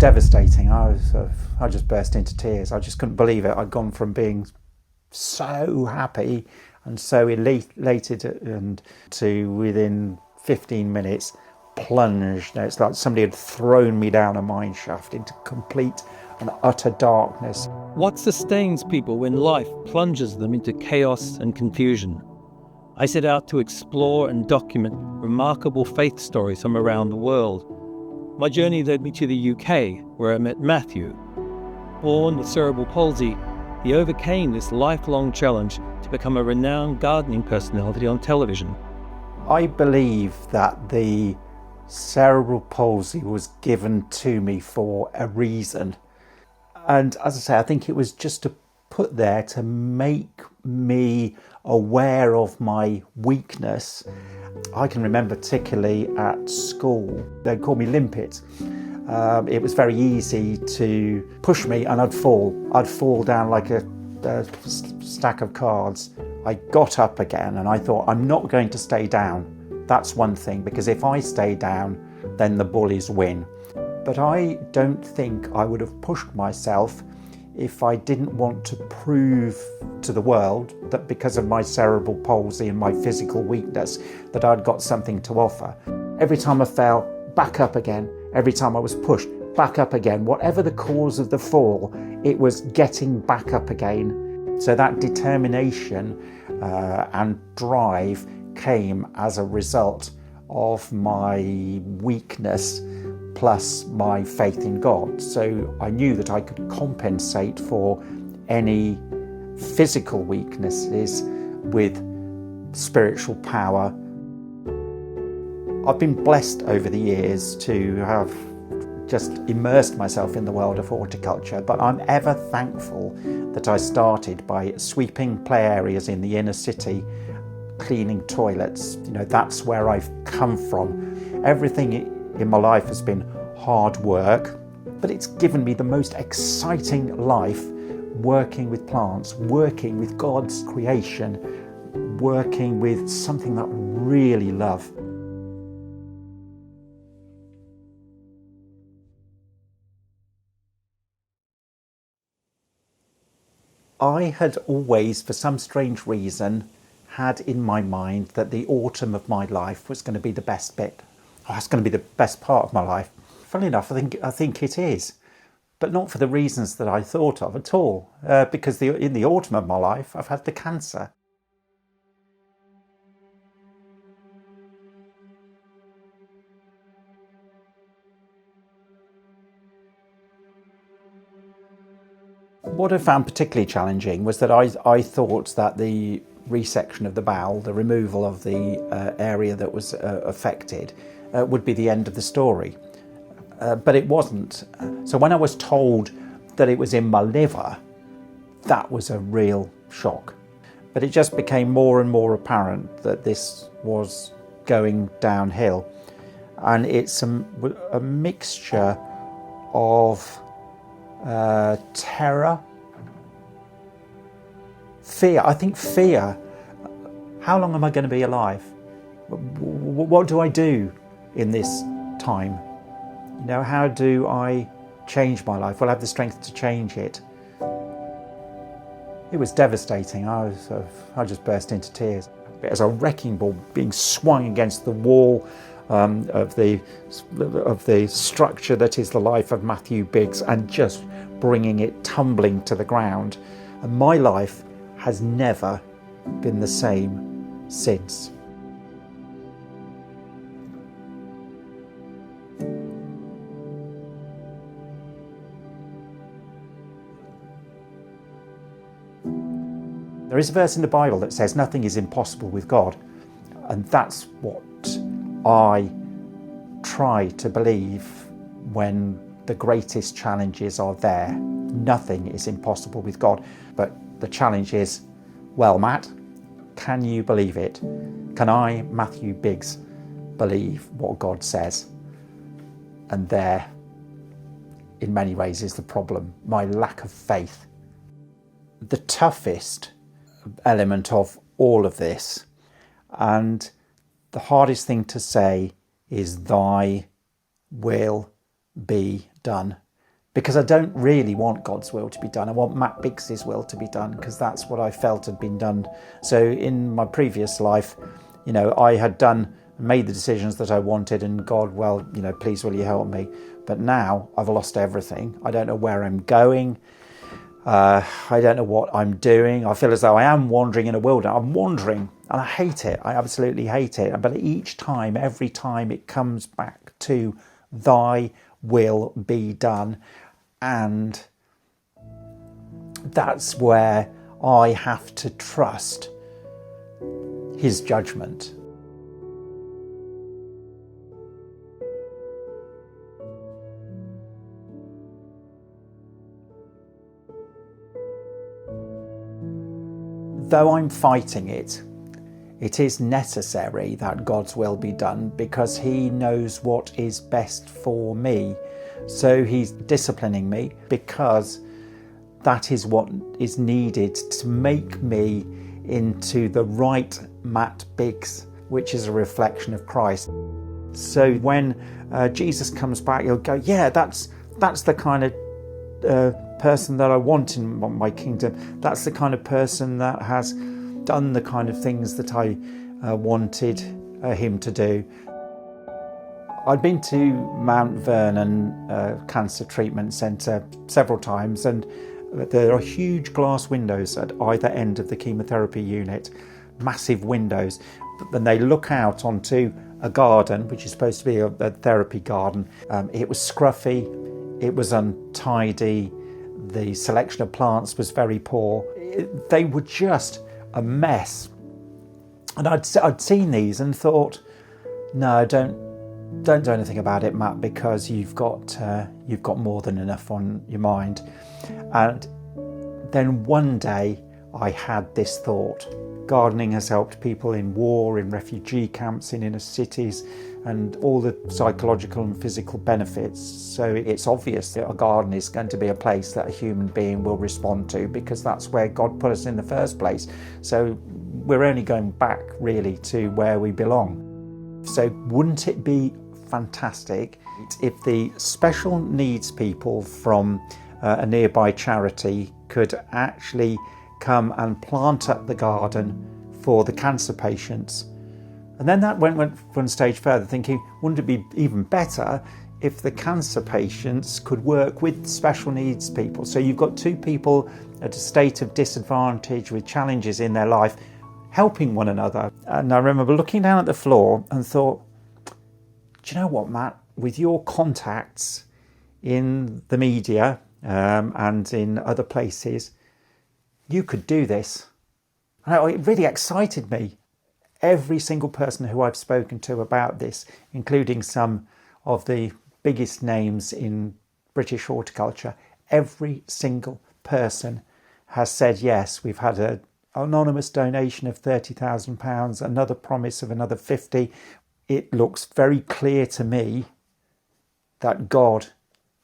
devastating. I just burst into tears. I just couldn't believe it. I'd gone from being so happy and so elated and to within 15 minutes plunged. It's like somebody had thrown me down a mine shaft into complete and utter darkness. What sustains people when life plunges them into chaos and confusion? I set out to explore and document remarkable faith stories from around the world. My journey led me to the UK, where I met Matthew. Born with cerebral palsy, he overcame this lifelong challenge to become a renowned gardening personality on television. I believe that the cerebral palsy was given to me for a reason. And as I say, I think it was just to put there to make me aware of my weakness. I can remember particularly at school, they'd call me Limpet. It was very easy to push me and I'd fall. I'd fall down like a stack of cards. I got up again and I thought, I'm not going to stay down. That's one thing, because if I stay down, then the bullies win. But I don't think I would have pushed myself if I didn't want to prove to the world that because of my cerebral palsy and my physical weakness, that I'd got something to offer. Every time I fell, back up again. Every time I was pushed, back up again. Whatever the cause of the fall, it was getting back up again. So that determination and drive came as a result of my weakness plus my faith in God. So I knew that I could compensate for any physical weaknesses with spiritual power. I've been blessed over the years to have just immersed myself in the world of horticulture, but I'm ever thankful that I started by sweeping play areas in the inner city, cleaning toilets. That's where I've come from. Everything in my life has been hard work, but it's given me the most exciting life working with plants, working with God's creation, working with something that I really love. I had always, for some strange reason, had in my mind that the autumn of my life was going to be the best bit. It's going to be the best part of my life. Funnily enough, I think it is, but not for the reasons that I thought of at all, because in the autumn of my life, I've had the cancer. What I found particularly challenging was that I thought that the resection of the bowel, the removal of the area that was affected, would be the end of the story. But it wasn't. So when I was told that it was in my liver, that was a real shock. But it just became more and more apparent that this was going downhill. And it's a mixture of terror, fear. I think fear. How long am I going to be alive? What do I do in this time? How do I change my life? Will I have the strength to change it? It was devastating. I just burst into tears. It was a wrecking ball being swung against the wall of the structure that is the life of Matthew Biggs, and just bringing it tumbling to the ground. And my life has never been the same since. There is a verse in the Bible that says nothing is impossible with God, and that's what I try to believe when the greatest challenges are there. Nothing is impossible with God. But the challenge is, well, Matt, can you believe it? Can I, Matthew Biggs, believe what God says? And there, in many ways, is the problem, my lack of faith. The toughest element of all of this, and the hardest thing to say, is thy will be done. because I don't really want God's will to be done. I want Matt Biggs's will to be done, because that's what I felt had been done. So in my previous life, I had made the decisions that I wanted, and God, well, please will you help me? But now I've lost everything. I don't know where I'm going. I don't know what I'm doing. I feel as though I am wandering in a wilderness. I'm wandering, and I hate it. I absolutely hate it. But every time it comes back to thy will be done. And that's where I have to trust his judgment. Though I'm fighting it, it is necessary that God's will be done, because he knows what is best for me. So he's disciplining me because that is what is needed to make me into the right Matt Biggs, which is a reflection of Christ. So when Jesus comes back, he'll go, yeah, that's the kind of person that I want in my kingdom. That's the kind of person that has done the kind of things that I wanted him to do. I'd been to Mount Vernon Cancer Treatment Centre several times, and there are huge glass windows at either end of the chemotherapy unit, massive windows, and they look out onto a garden, which is supposed to be a therapy garden. It was scruffy, it was untidy, the selection of plants was very poor. They were just a mess. And I'd seen these and thought, no, don't do anything about it, Matt, because you've got more than enough on your mind. And then one day I had this thought. Gardening has helped people in war, in refugee camps, in inner cities, and all the psychological and physical benefits. So it's obvious that a garden is going to be a place that a human being will respond to, because that's where God put us in the first place. So we're only going back really to where we belong. So wouldn't it be fantastic if the special needs people from a nearby charity could actually come and plant up the garden for the cancer patients? And then that went one stage further, thinking, wouldn't it be even better if the cancer patients could work with special needs people? So you've got two people at a state of disadvantage with challenges in their life, helping one another. And I remember looking down at the floor and thought, do you know what, Matt? With your contacts in the media and in other places, you could do this. And it really excited me. Every single person who I've spoken to about this, including some of the biggest names in British horticulture, every single person has said yes. We've had an anonymous donation of £30,000, another promise of another 50. It looks very clear to me that God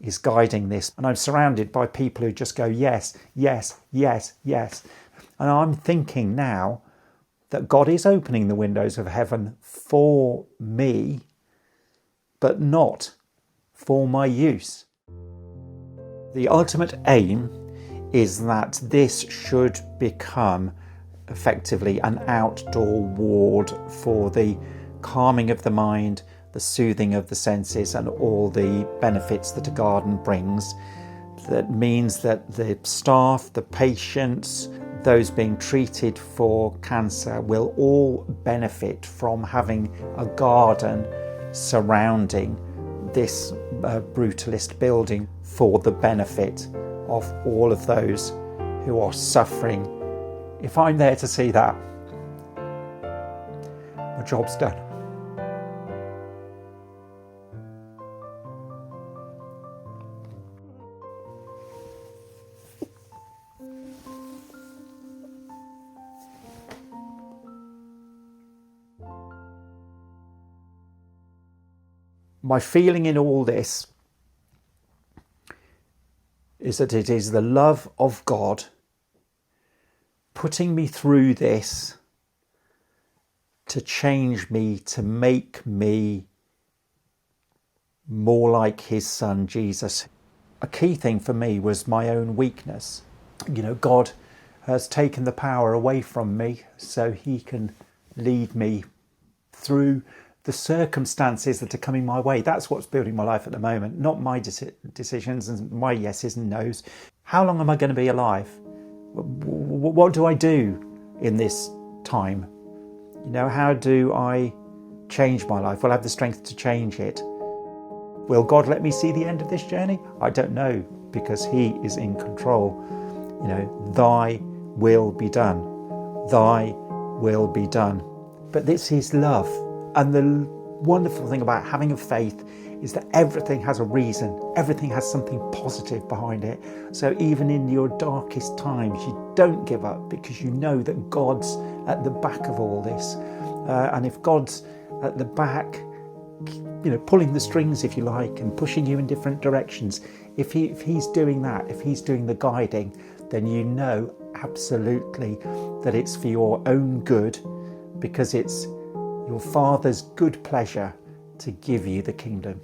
is guiding this. And I'm surrounded by people who just go, yes, yes, yes, yes. And I'm thinking now that God is opening the windows of heaven for me, but not for my use. The ultimate aim is that this should become effectively an outdoor ward for the calming of the mind, the soothing of the senses, and all the benefits that a garden brings. That means that the staff, the patients, those being treated for cancer will all benefit from having a garden surrounding this brutalist building for the benefit of all of those who are suffering. If I'm there to see that, my job's done. My feeling in all this is that it is the love of God putting me through this to change me, to make me more like his son Jesus. a key thing for me was my own weakness. God has taken the power away from me so he can lead me through the circumstances that are coming my way. That's what's building my life at the moment, not my decisions and my yeses and nos. How long am I going to be alive? What do I do in this time? How do I change my life? Will I have the strength to change it? Will God let me see the end of this journey? I don't know, because he is in control. Thy will be done. Thy will be done. But this is love. And the wonderful thing about having a faith is that everything has a reason. Everything has something positive behind it. So even in your darkest times, you don't give up, because you know that God's at the back of all this. And if God's at the back, pulling the strings, if you like, and pushing you in different directions, if he's doing that, if he's doing the guiding, then you know absolutely that it's for your own good, because it's your Father's good pleasure to give you the kingdom.